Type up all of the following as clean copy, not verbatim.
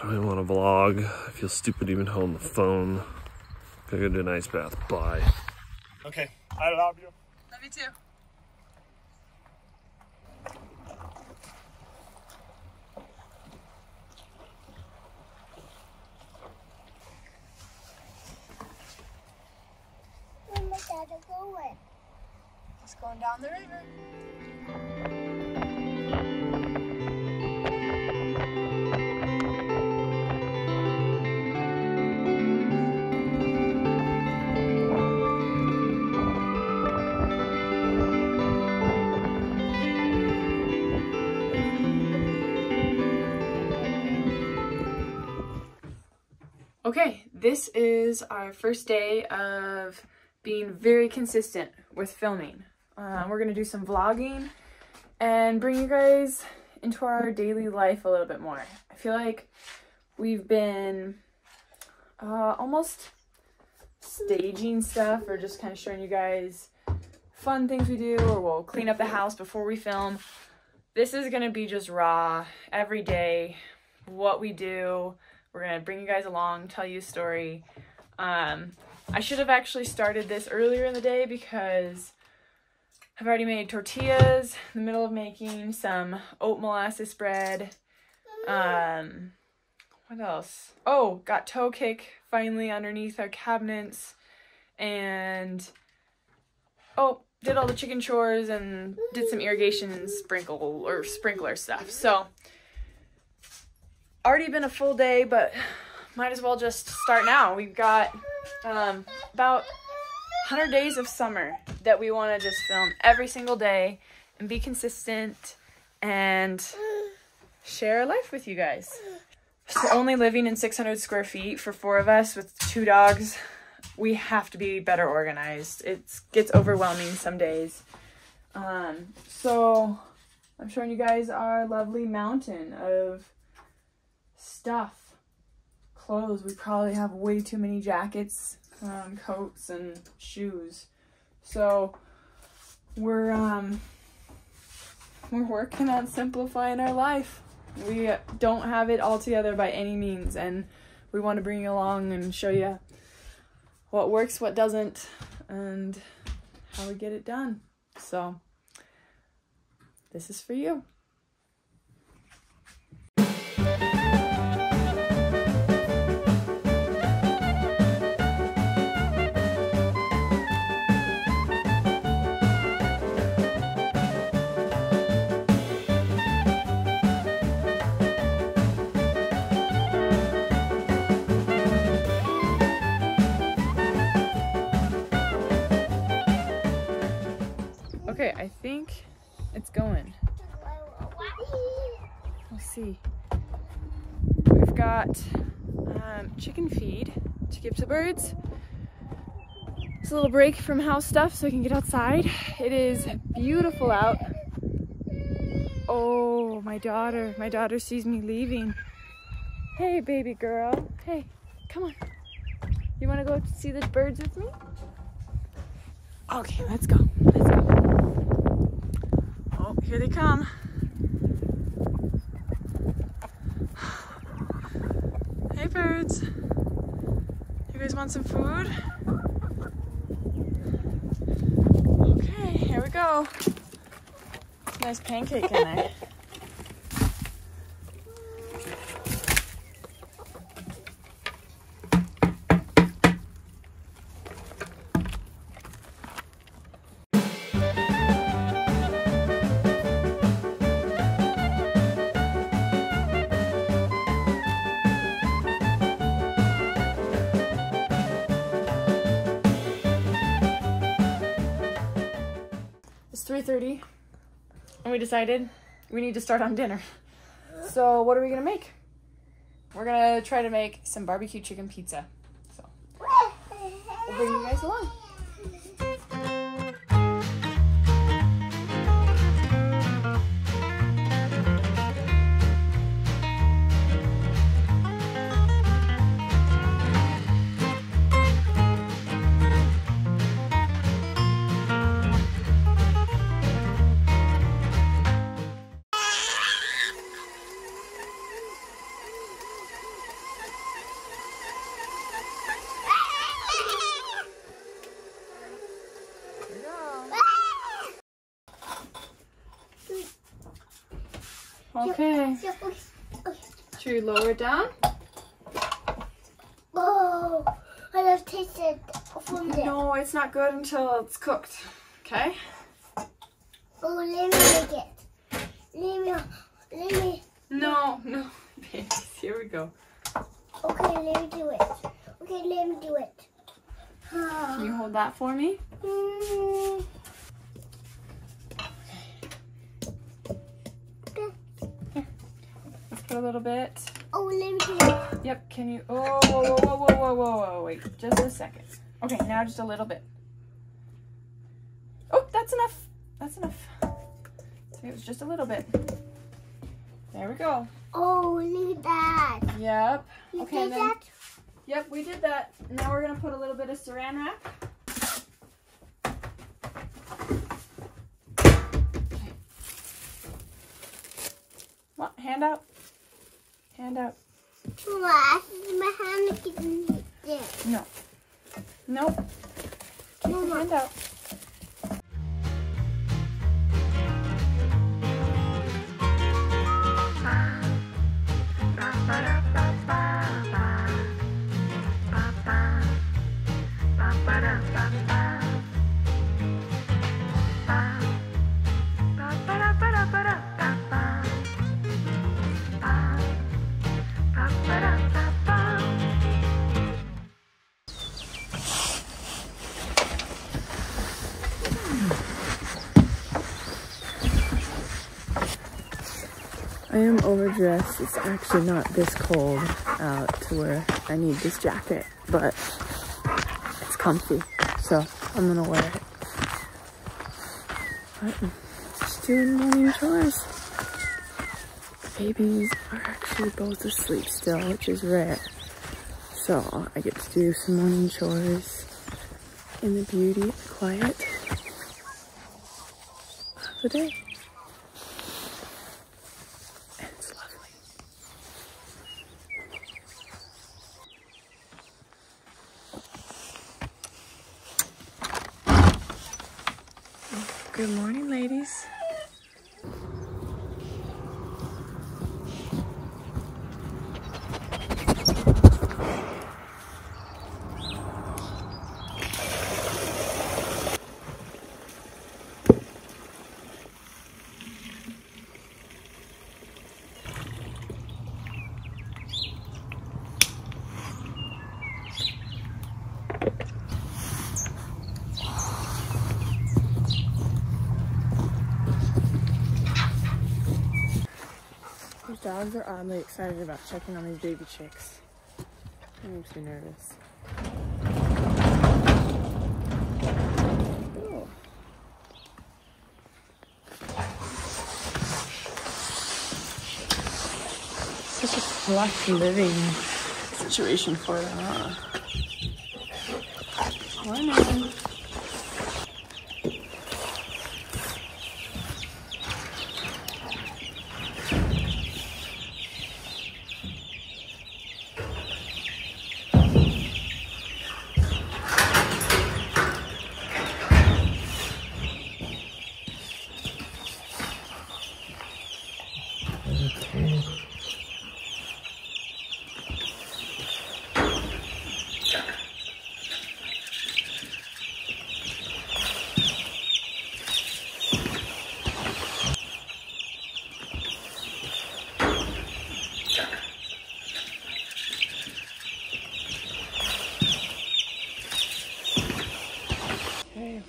I don't even want to vlog. I feel stupid even holding the phone. Gotta go do an ice bath. Bye. Okay, I love you. Love you too. Where my dad going? Just going down the river. Okay, this is our first day of being very consistent with filming. We're gonna do some vlogging and bring you guys into our daily life a little bit more. I feel like we've been almost staging stuff or just kind of showing you guys fun things we do, or we'll clean up the house before we film. This is gonna be just raw, every day, what we do. We're gonna bring you guys along, tell you a story. I should have actually started this earlier in the day because I've already made tortillas, in the middle of making some oat molasses bread. What else? Oh, got toe kick finally underneath our cabinets, and did all the chicken chores and did some irrigation sprinkler stuff. So already been a full day, but might as well just start now. We've got about 100 days of summer that we want to just film every single day and be consistent and share our life with you guys. So only living in 600 square feet for 4 of us with 2 dogs, we have to be better organized. It gets overwhelming some days. So I'm showing you guys our lovely mountain of stuff. Clothes. We probably have way too many jackets, coats, and shoes. So we're working on simplifying our life. We don't have it all together by any means, and we want to bring you along and show you what works, what doesn't, and how we get it done. So this is for you. Okay, I think it's going. We'll see. We've got chicken feed to give to the birds. It's a little break from house stuff so I can get outside. It is beautiful out. Oh, my daughter sees me leaving. Hey, baby girl. Hey, come on. You want to go see the birds with me? Okay, let's go. Let's go. Oh, here they come. Hey, birds. You guys want some food? Okay, here we go. Nice pancake in there. It's 3:30 and we decided we need to start on dinner. So what are we gonna make? We're gonna try to make some barbecue chicken pizza. So we'll bring you guys along. Okay. Should we lower it down? Oh, I love tasted from there. No, it's not good until it's cooked. Okay? Oh, let me make it. Let me. No. Babies, here we go. Okay, let me do it. Can you hold that for me? Let's put a little bit. Oh, let me do it. Yep, can you? Oh, whoa, wait, just a second. Okay, now just a little bit. Oh, that's enough. See, it was just a little bit. There we go. Oh, look at that. Yep. You Okay, did then. that? Yep, we did that. Now we're gonna put a little bit of saran wrap. Okay. What? Hand out. My hand is there. No. Nope. Keep your hand out. I am overdressed. It's actually not this cold out to where I need this jacket, but it's comfy, so I'm gonna wear it. But I'm just doing morning chores. Babies are actually both asleep still, which is rare. So I get to do some morning chores in the beauty and quiet of the day. Good morning, ladies. Dogs are oddly excited about checking on these baby chicks. It makes me nervous. Cool. Such a plush living situation for them, huh? Morning.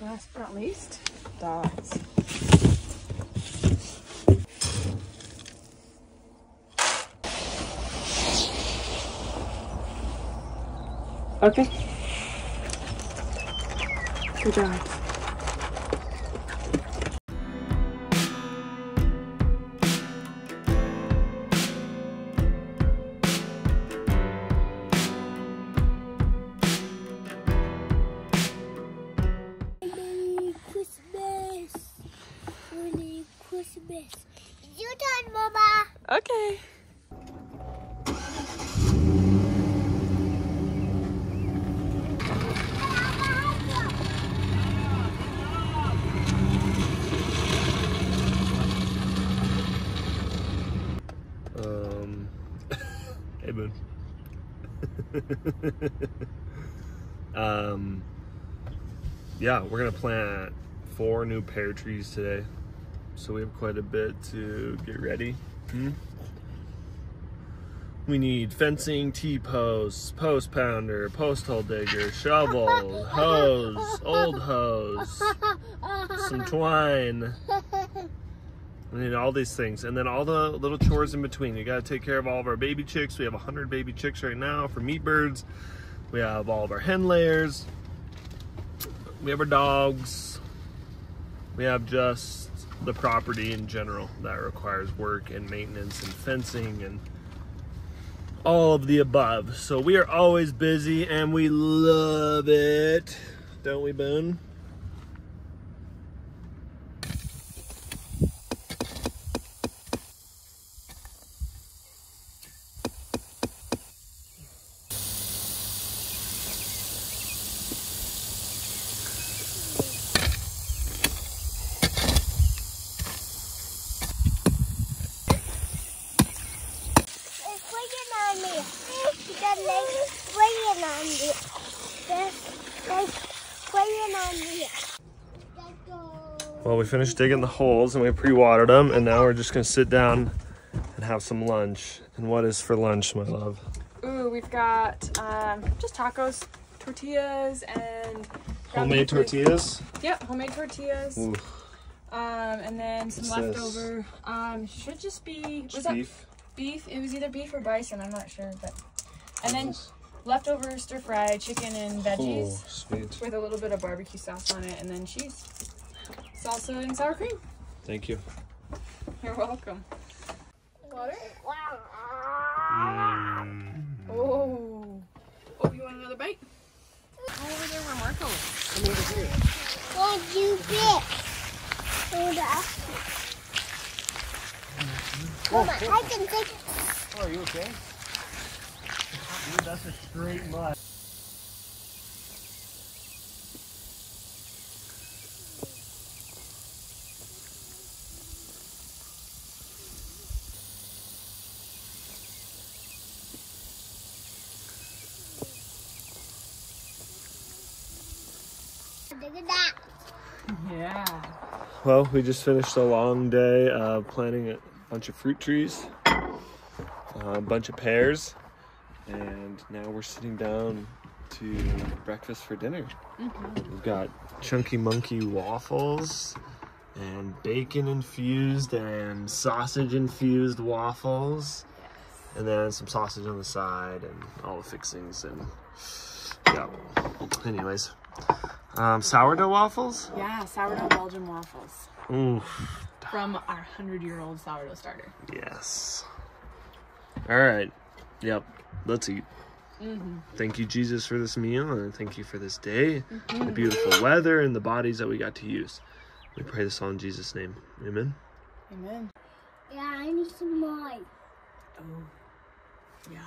Last but not least, dogs. Okay. Good job. You done, Mama. Okay. Hey, Boone. Yeah, we're gonna plant 4 new pear trees today, so we have quite a bit to get ready. We need fencing, T-posts, post pounder, post hole digger, shovel, hose, old hose, some twine. We need all these things, and then all the little chores in between. You gotta take care of all of our baby chicks. We have 100 baby chicks right now for meat birds. We have all of our hen layers. We have our dogs. We have just the property in general that requires work and maintenance and fencing and all of the above. So we are always busy and we love it. Don't we, Boone? Well, we finished digging the holes and we pre-watered them, and now we're just gonna sit down and have some lunch. And what is for lunch, my love? Ooh, we've got just tacos, tortillas, and Homemade tortillas? Yep, homemade tortillas. Ooh. And then some What's leftover. Should just be Beef. Beef. It was either beef or bison. I'm not sure, but then leftover stir fry chicken and veggies. Oh, sweet. With a little bit of barbecue sauce on it, and then cheese, salsa, and sour cream. Thank you. You're welcome. Water. Mm. Oh, you want another bite? Over there where Marco is. Come over here. What you pick? Mama, I can take it. Oh, are you okay? Dude, that's a straight mud. Look at that. Yeah. Well, we just finished a long day of planting a bunch of fruit trees, a bunch of pears, and now we're sitting down to breakfast for dinner. We've got chunky monkey waffles and bacon infused and sausage infused waffles, and then some sausage on the side and all the fixings. And yeah, anyways, sourdough waffles. Yeah, sourdough Belgian waffles. Ooh. From our 100-year-old sourdough starter. Yes. All right. Yep. Let's eat. Thank you, Jesus, for this meal, and thank you for this day, the beautiful weather, and the bodies that we got to use. We pray this all in Jesus' name. Amen. Amen. Yeah, I need some more. Oh, yeah.